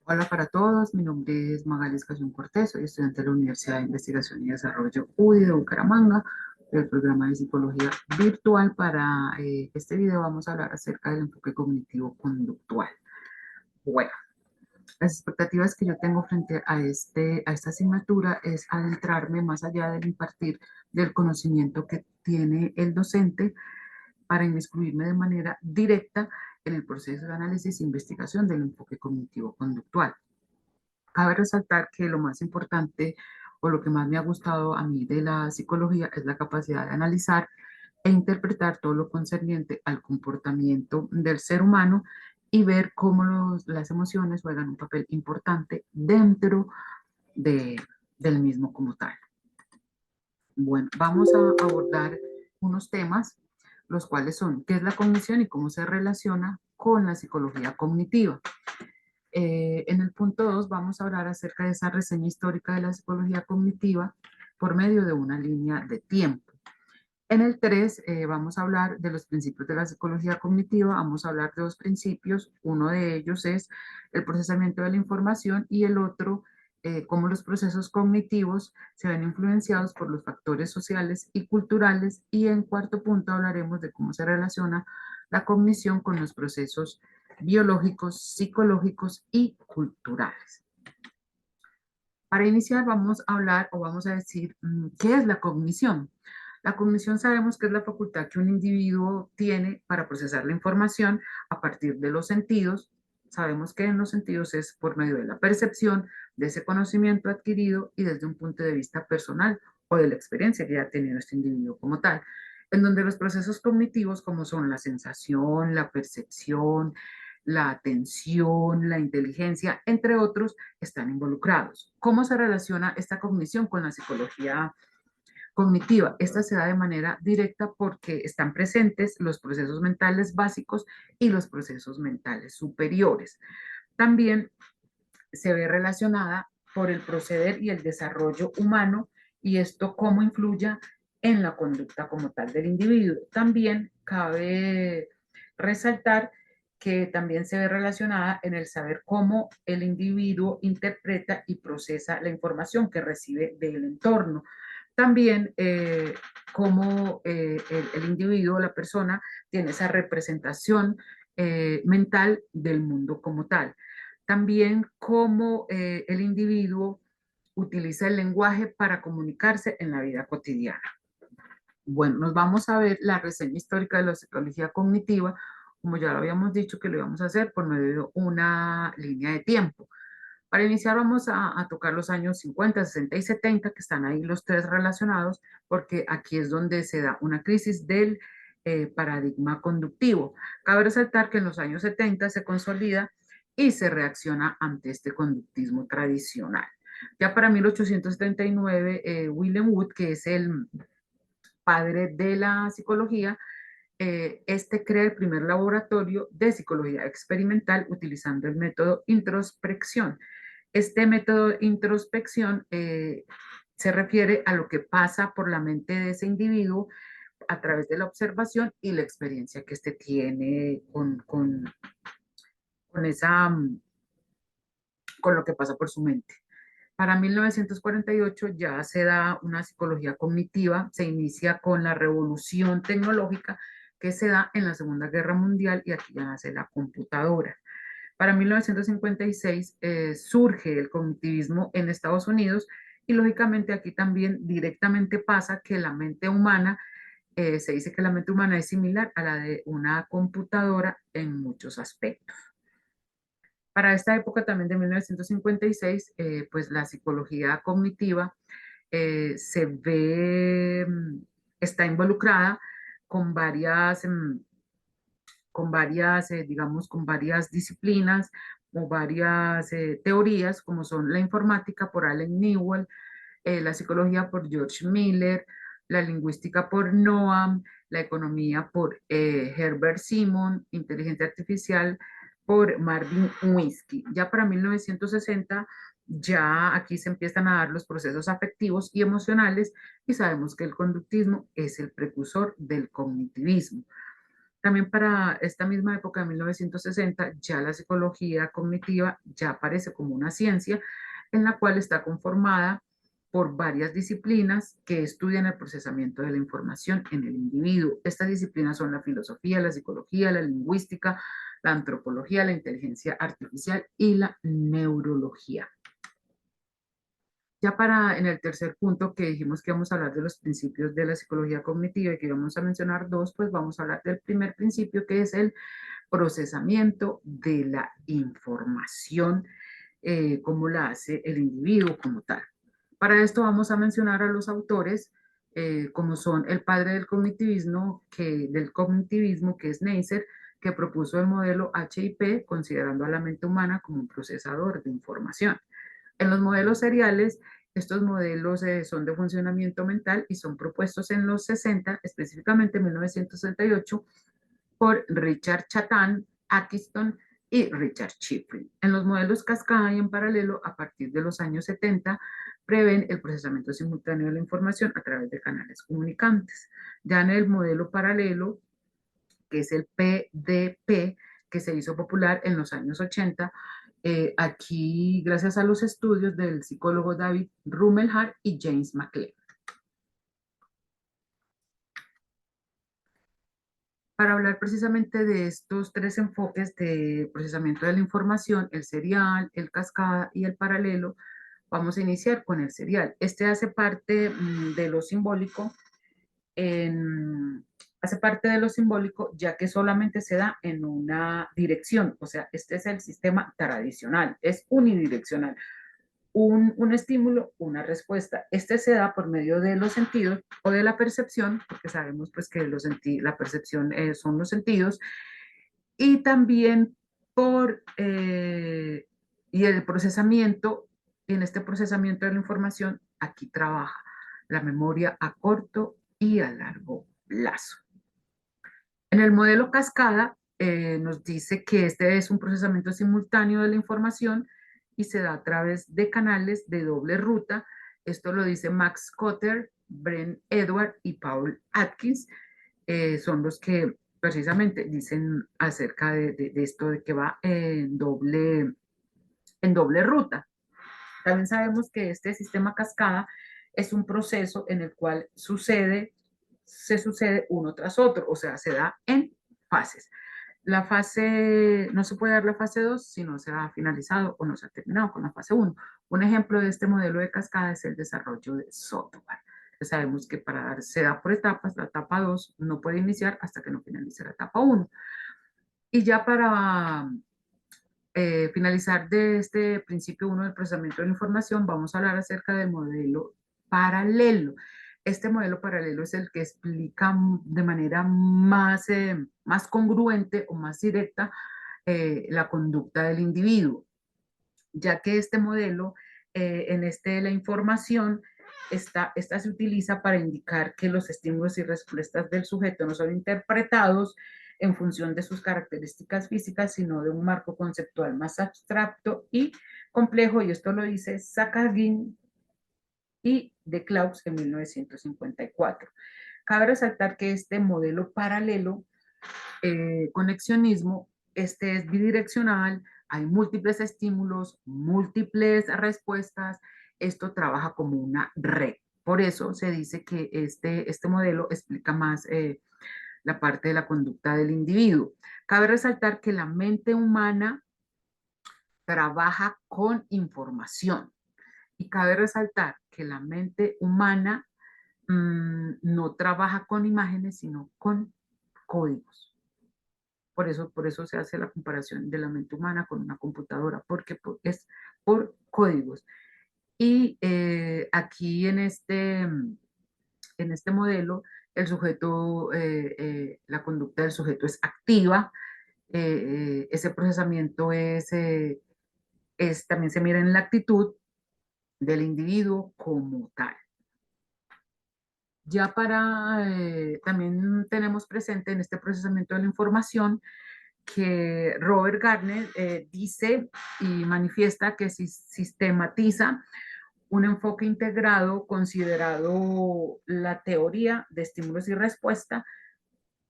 Hola para todos, mi nombre es Magali Escayón Cortés, soy estudiante de la Universidad de Investigación y Desarrollo UDI de Bucaramanga, del programa de Psicología Virtual. Para este video vamos a hablar acerca del enfoque cognitivo-conductual. Bueno, las expectativas que yo tengo frente a esta asignatura es adentrarme más allá del impartir del conocimiento que tiene el docente para inmiscuirme de manera directa en el proceso de análisis e investigación del enfoque cognitivo-conductual. Cabe resaltar que lo más importante o lo que más me ha gustado a mí de la psicología es la capacidad de analizar e interpretar todo lo concerniente al comportamiento del ser humano y ver cómo las emociones juegan un papel importante dentro de, del mismo como tal. Bueno, vamos a abordar unos temas, los cuales son qué es la cognición y cómo se relaciona con la psicología cognitiva. En el punto 2 vamos a hablar acerca de esa reseña histórica de la psicología cognitiva por medio de una línea de tiempo. En el 3 vamos a hablar de los principios de la psicología cognitiva, vamos a hablar de dos principios, uno de ellos es el procesamiento de la información y el otro, cómo los procesos cognitivos se ven influenciados por los factores sociales y culturales, y en cuarto punto hablaremos de cómo se relaciona la cognición con los procesos biológicos, psicológicos y culturales. Para iniciar vamos a hablar o vamos a decir qué es la cognición. La cognición sabemos que es la facultad que un individuo tiene para procesar la información a partir de los sentidos. Sabemos que en los sentidos es por medio de la percepción de ese conocimiento adquirido y desde un punto de vista personal o de la experiencia que ha tenido este individuo como tal, en donde los procesos cognitivos como son la sensación, la percepción, la atención, la inteligencia, entre otros, están involucrados. ¿Cómo se relaciona esta cognición con la psicología cognitiva? Esta se da de manera directa porque están presentes los procesos mentales básicos y los procesos mentales superiores. También se ve relacionada por el proceder y el desarrollo humano, y esto cómo influye en la conducta como tal del individuo. También cabe resaltar que también se ve relacionada en el saber cómo el individuo interpreta y procesa la información que recibe del entorno. También cómo el individuo, la persona, tiene esa representación mental del mundo como tal. También cómo el individuo utiliza el lenguaje para comunicarse en la vida cotidiana. Bueno, nos vamos a ver la reseña histórica de la psicología cognitiva, como ya lo habíamos dicho que lo íbamos a hacer por medio de una línea de tiempo. Para iniciar vamos a tocar los años 50, 60 y 70, que están ahí los tres relacionados, porque aquí es donde se da una crisis del paradigma conductivo. Cabe resaltar que en los años 70 se consolida y se reacciona ante este conductismo tradicional. Ya para 1879, William Wood, que es el padre de la psicología, este crea el primer laboratorio de psicología experimental utilizando el método introspección. Este método de introspección se refiere a lo que pasa por la mente de ese individuo a través de la observación y la experiencia que éste tiene con esa, con lo que pasa por su mente. Para 1948 ya se da una psicología cognitiva, se inicia con la revolución tecnológica que se da en la Segunda Guerra Mundial, y aquí ya nace la computadora. Para 1956 surge el cognitivismo en Estados Unidos, y lógicamente aquí también directamente pasa que la mente humana, se dice que la mente humana es similar a la de una computadora en muchos aspectos. Para esta época también de 1956, pues la psicología cognitiva se ve, está involucrada con digamos, con varias disciplinas o varias teorías, como son la informática por Allen Newell, la psicología por George Miller, la lingüística por Noam, la economía por Herbert Simon, inteligencia artificial por Marvin Minsky. Ya para 1960, ya aquí se empiezan a dar los procesos afectivos y emocionales, y sabemos que el conductismo es el precursor del cognitivismo. También para esta misma época de 1960, ya la psicología cognitiva ya aparece como una ciencia en la cual está conformada por varias disciplinas que estudian el procesamiento de la información en el individuo. Estas disciplinas son la filosofía, la psicología, la lingüística, la antropología, la inteligencia artificial y la neurología. Ya para en el tercer punto que dijimos que vamos a hablar de los principios de la psicología cognitiva y que vamos a mencionar dos, pues vamos a hablar del primer principio que es el procesamiento de la información, cómo la hace el individuo como tal. Para esto vamos a mencionar a los autores, como son el padre del cognitivismo, que es Neisser, que propuso el modelo HIP, considerando a la mente humana como un procesador de información. En los modelos seriales, estos modelos son de funcionamiento mental y son propuestos en los 60, específicamente en 1968, por Richard Chatan, Atkinson y Richard Shifrin. En los modelos cascada y en paralelo, a partir de los años 70, prevén el procesamiento simultáneo de la información a través de canales comunicantes. Ya en el modelo paralelo, que es el PDP, que se hizo popular en los años 80, aquí gracias a los estudios del psicólogo David Rumelhart y James McLean. Para hablar precisamente de estos tres enfoques de procesamiento de la información, el serial, el cascada y el paralelo, vamos a iniciar con el serial. Este hace parte de lo simbólico, hace parte de lo simbólico ya que solamente se da en una dirección, o sea, este es el sistema tradicional, es unidireccional. Un estímulo, una respuesta. Este se da por medio de los sentidos o de la percepción, porque sabemos pues que la percepción son los sentidos, y también y el procesamiento, y en este procesamiento de la información, aquí trabaja la memoria a corto y a largo plazo. En el modelo cascada nos dice que este es un procesamiento simultáneo de la información y se da a través de canales de doble ruta. Esto lo dice Max Kotter, Brent Edward y Paul Atkins. Son los que precisamente dicen acerca de esto de que va en doble ruta. También sabemos que este sistema cascada es un proceso en el cual se sucede uno tras otro, o sea, se da en fases. No se puede dar la fase 2 si no se ha finalizado o no se ha terminado con la fase 1. Un ejemplo de este modelo de cascada es el desarrollo de software. Sabemos que se da por etapas, la etapa 2 no puede iniciar hasta que no finalice la etapa 1. Y ya para finalizar de este principio 1 del procesamiento de la información, vamos a hablar acerca del modelo paralelo. Este modelo paralelo es el que explica de manera más congruente o más directa la conducta del individuo, ya que este modelo, la información, esta se utiliza para indicar que los estímulos y respuestas del sujeto no son interpretados en función de sus características físicas, sino de un marco conceptual más abstracto y complejo, y esto lo dice Sakharine y de Klaus en 1954. Cabe resaltar que este modelo paralelo, conexionismo, este es bidireccional, hay múltiples estímulos, múltiples respuestas, esto trabaja como una red. Por eso se dice que este modelo explica más la parte de la conducta del individuo. Cabe resaltar que la mente humana trabaja con información y cabe resaltar que la mente humana no trabaja con imágenes, sino con códigos. Por eso se hace la comparación de la mente humana con una computadora, porque es por códigos. Y aquí en este modelo, el sujeto, la conducta del sujeto es activa, ese procesamiento también se mira en la actitud del individuo como tal. Ya también tenemos presente en este procesamiento de la información que Robert Gardner dice y manifiesta que sistematiza un enfoque integrado considerado la teoría de estímulos y respuesta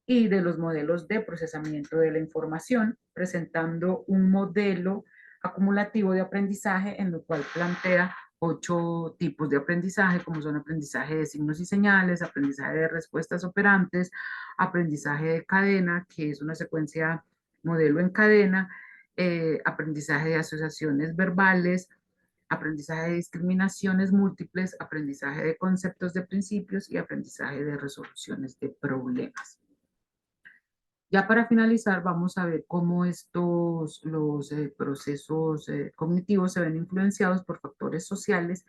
y de los modelos de procesamiento de la información, presentando un modelo acumulativo de aprendizaje en el cual plantea 8 tipos de aprendizaje, como son aprendizaje de signos y señales, aprendizaje de respuestas operantes, aprendizaje de cadena, que es una secuencia modelo en cadena, aprendizaje de asociaciones verbales, aprendizaje de discriminaciones múltiples, aprendizaje de conceptos de principios y aprendizaje de resoluciones de problemas. Ya para finalizar, vamos a ver cómo los procesos cognitivos se ven influenciados por factores sociales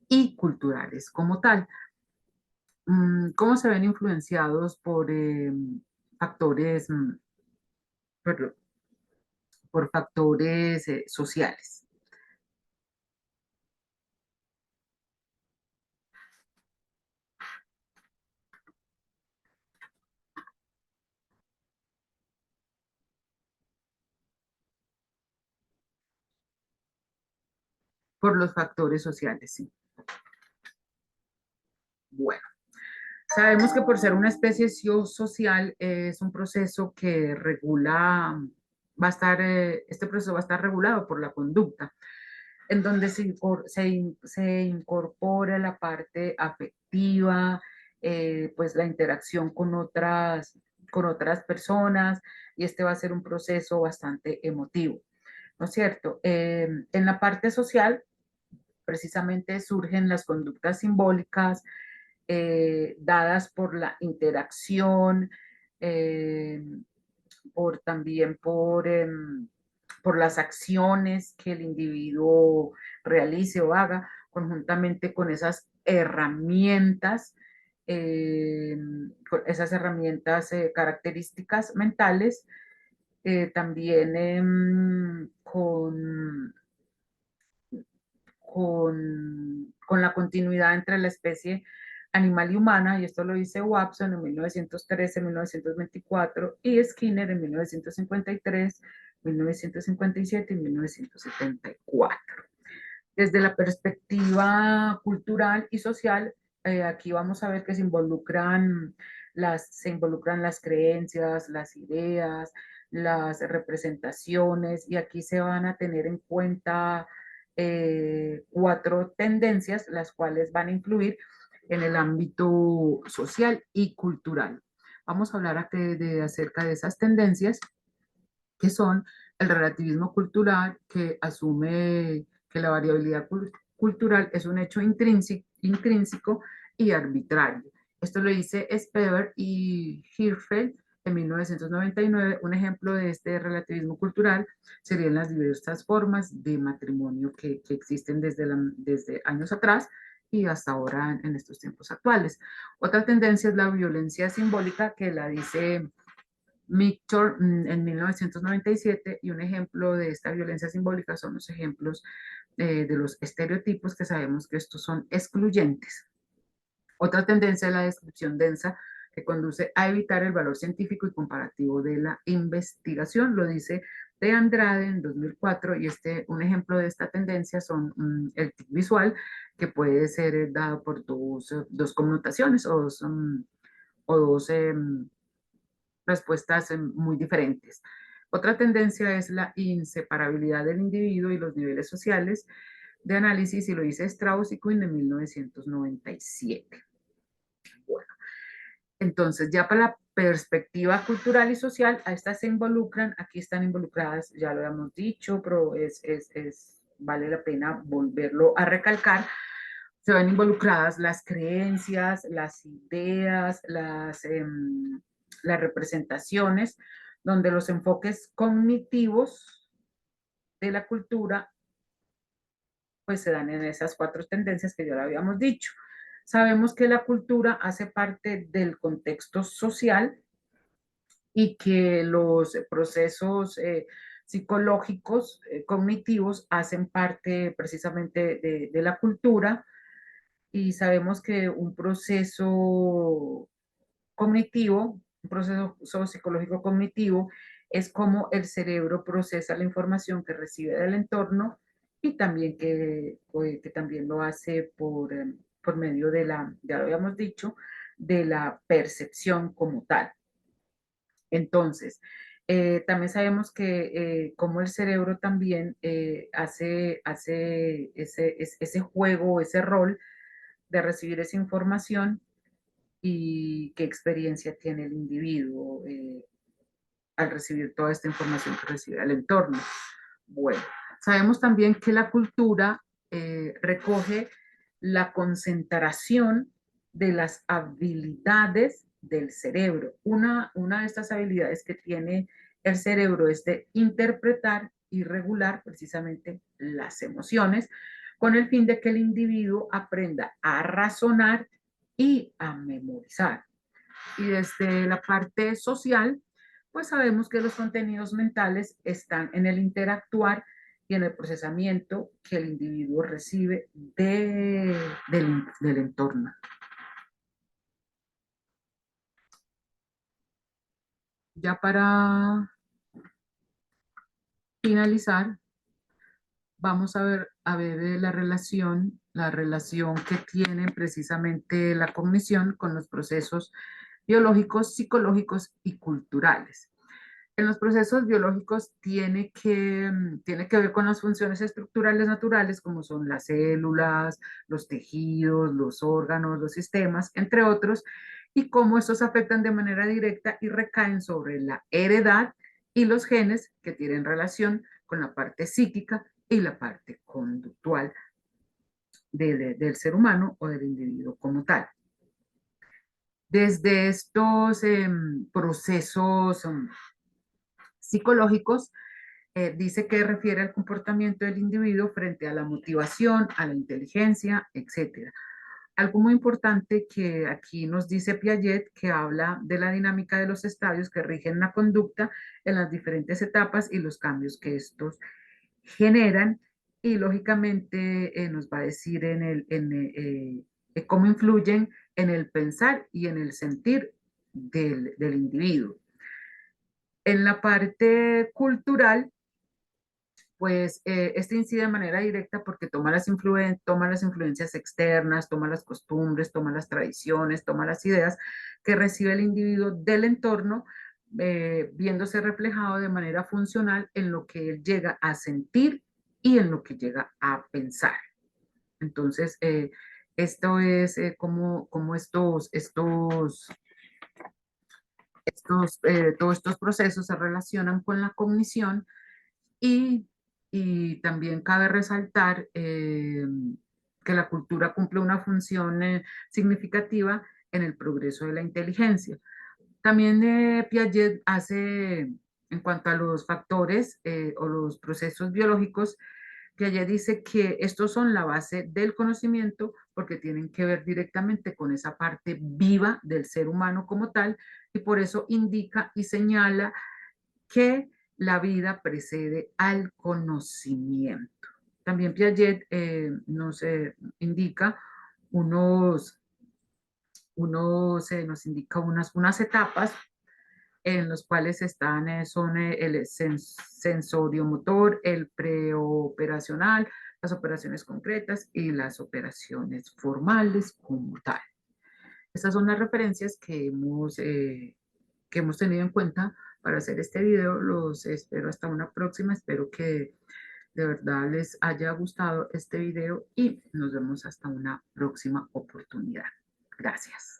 y culturales como tal. ¿Cómo se ven influenciados por factores, perdón, por factores sociales? Por los factores sociales, sí. Bueno. Sabemos que por ser una especie social es un proceso que regula, este proceso va a estar regulado por la conducta, en donde se incorpora la parte afectiva, pues la interacción con otras personas, y este va a ser un proceso bastante emotivo, ¿no es cierto? En la parte social, precisamente surgen las conductas simbólicas, dadas por la interacción, eh, también por las acciones que el individuo realice o haga, conjuntamente con eh, con esas herramientas características mentales, también con la continuidad entre la especie animal y humana, y esto lo dice Watson en 1913, 1924, y Skinner en 1953, 1957 y 1974. Desde la perspectiva cultural y social, aquí vamos a ver que se involucran las creencias, las ideas, las representaciones, y aquí se van a tener en cuenta 4 tendencias, las cuales van a influir en el ámbito social y cultural. Vamos a hablar acerca de esas tendencias, que son el relativismo cultural, que asume que la variabilidad cultural es un hecho intrínseco y arbitrario. Esto lo dice Speber y Hirschfeld en 1999. Un ejemplo de este relativismo cultural serían las diversas formas de matrimonio que existen desde años atrás y hasta ahora en estos tiempos actuales. Otra tendencia es la violencia simbólica, que la dice Victor en 1997, y un ejemplo de esta violencia simbólica son los ejemplos de los estereotipos, que sabemos que estos son excluyentes. Otra tendencia es la descripción densa, que conduce a evitar el valor científico y comparativo de la investigación, lo dice de Andrade en 2004, y un ejemplo de esta tendencia son el tic visual, que puede ser dado por dos connotaciones o dos respuestas muy diferentes. Otra tendencia es la inseparabilidad del individuo y los niveles sociales de análisis, y lo dice Strauss y Kuhn en 1997. Bueno, entonces ya para la perspectiva cultural y social, a estas se involucran, aquí están involucradas, ya lo habíamos dicho, pero vale la pena volverlo a recalcar. Se ven involucradas las creencias, las ideas, las representaciones, donde los enfoques cognitivos de la cultura pues se dan en esas 4 tendencias que ya lo habíamos dicho. Sabemos que la cultura hace parte del contexto social y que los procesos psicológicos, cognitivos, hacen parte precisamente de la cultura, y sabemos que un proceso cognitivo, un proceso psicológico cognitivo, es como el cerebro procesa la información que recibe del entorno, y también que también lo hace por medio ya lo habíamos dicho, de la percepción como tal. Entonces, también sabemos que como el cerebro también hace ese juego, ese rol de recibir esa información y qué experiencia tiene el individuo al recibir toda esta información que recibe del entorno. Bueno, sabemos también que la cultura recoge la concentración de las habilidades del cerebro. Una de estas habilidades que tiene el cerebro es de interpretar y regular precisamente las emociones con el fin de que el individuo aprenda a razonar y a memorizar. Y desde la parte social, pues sabemos que los contenidos mentales están en el interactuar y en el procesamiento que el individuo recibe del entorno. Ya para finalizar, vamos a ver la relación que tiene precisamente la cognición con los procesos biológicos, psicológicos y culturales. En los procesos biológicos tiene que ver con las funciones estructurales naturales, como son las células, los tejidos, los órganos, los sistemas, entre otros, y cómo estos afectan de manera directa y recaen sobre la heredad y los genes que tienen relación con la parte psíquica y la parte conductual del ser humano o del individuo como tal. Desde estos procesos psicológicos, dice que refiere al comportamiento del individuo frente a la motivación, a la inteligencia, etcétera. Algo muy importante que aquí nos dice Piaget, que habla de la dinámica de los estadios que rigen la conducta en las diferentes etapas y los cambios que estos generan, y lógicamente nos va a decir cómo influyen en el pensar y en el sentir del individuo. En la parte cultural, pues este incide de manera directa porque toma las influencias externas, toma las costumbres, toma las tradiciones, toma las ideas que recibe el individuo del entorno, viéndose reflejado de manera funcional en lo que él llega a sentir y en lo que llega a pensar. Entonces, esto es como todos estos procesos se relacionan con la cognición. Y, y también cabe resaltar que la cultura cumple una función significativa en el progreso de la inteligencia. También Piaget hace, en cuanto a los factores o los procesos biológicos, Piaget dice que estos son la base del conocimiento porque tienen que ver directamente con esa parte viva del ser humano como tal, y por eso indica y señala que la vida precede al conocimiento. También Piaget nos indica nos indica unas etapas en los cuales son el sensorio motor, el preoperacional, las operaciones concretas y las operaciones formales como tal. Estas son las referencias que hemos tenido en cuenta para hacer este video. Los espero hasta una próxima. Espero que de verdad les haya gustado este video y nos vemos hasta una próxima oportunidad. Gracias.